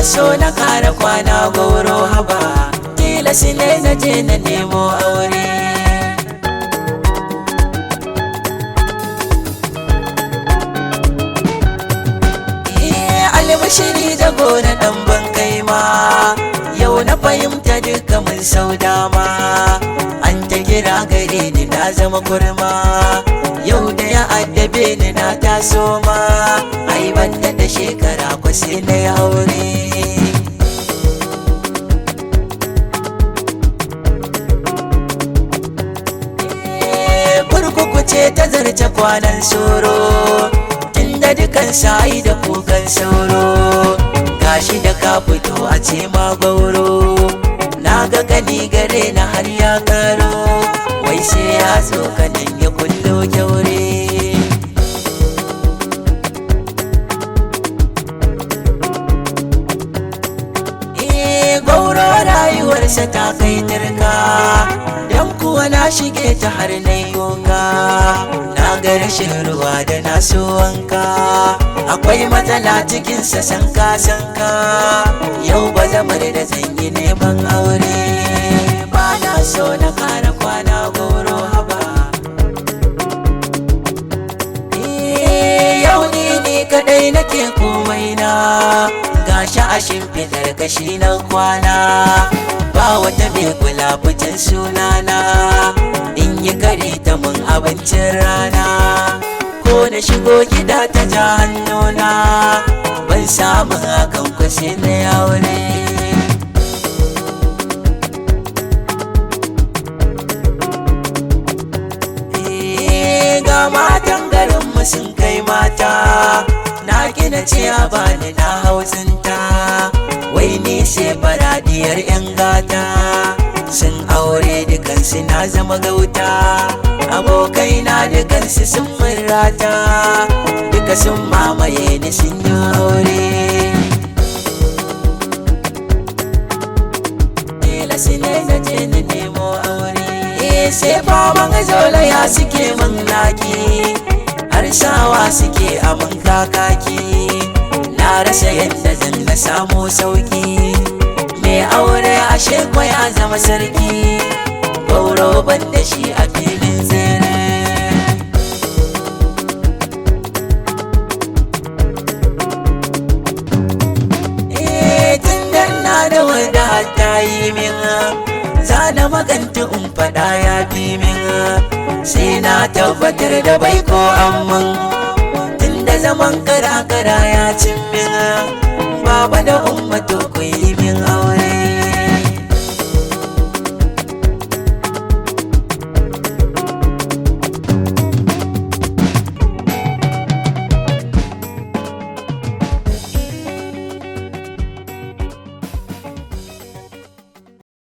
so na kara kwana gauro haba tilas ne na je na nemo aure. Albashiri da gona dan ban kai ma yau na fahimta duka mun sau dama an ta kira gare ni na zama kurma yau da ya addabe ni na taso ma ai ban da shekara ko sai na yi aure. Kurkuku ce ta zarce kwanan soro tunda dukan sai da kukan sauro gashi da ka fito a ce ma gauro na ga gani gare na har ya karo wai sai ya zo kanan ya kullo kyaure. Gauro rayuwarsa ta kai turka dan kuwa na shige ta har na yoka na ga rashin ruwa da na so wanka akwai matsala cikinsa sanka sanka yau ba zamar da zan yi neman aure ba na so na kara kwana goro haba. Yau ni kadai nake komai na gashi a shimfidar kashi na kwana ba wata mai kula fitin sunana in yi kari ta mun abincin rana ko na shigo gida ta ja hannuna ban samu hakan kwashe na aure. Ga matan garinmu sun kai mata na gina ciya bani na hausinta wai ni sai faradiyar yan gata sun aure dukansu na zama gauta abokai na dukansu sun murata duka sun mamaye ni sun yi aure. Tilasi ne na je na nemo aure sai faman zolaya suke man naki har sawa suke amin kakaki na rasa yadda zan na samu sauki mai aure ashe ko ya zama sarki gauro ban da shi a filin tsere. Tun da na da wanda ta yi min zana maganta in faɗa ya fi min sai na tabbatar da bai ko amman tun da zaman kara-kara ya cin min baba da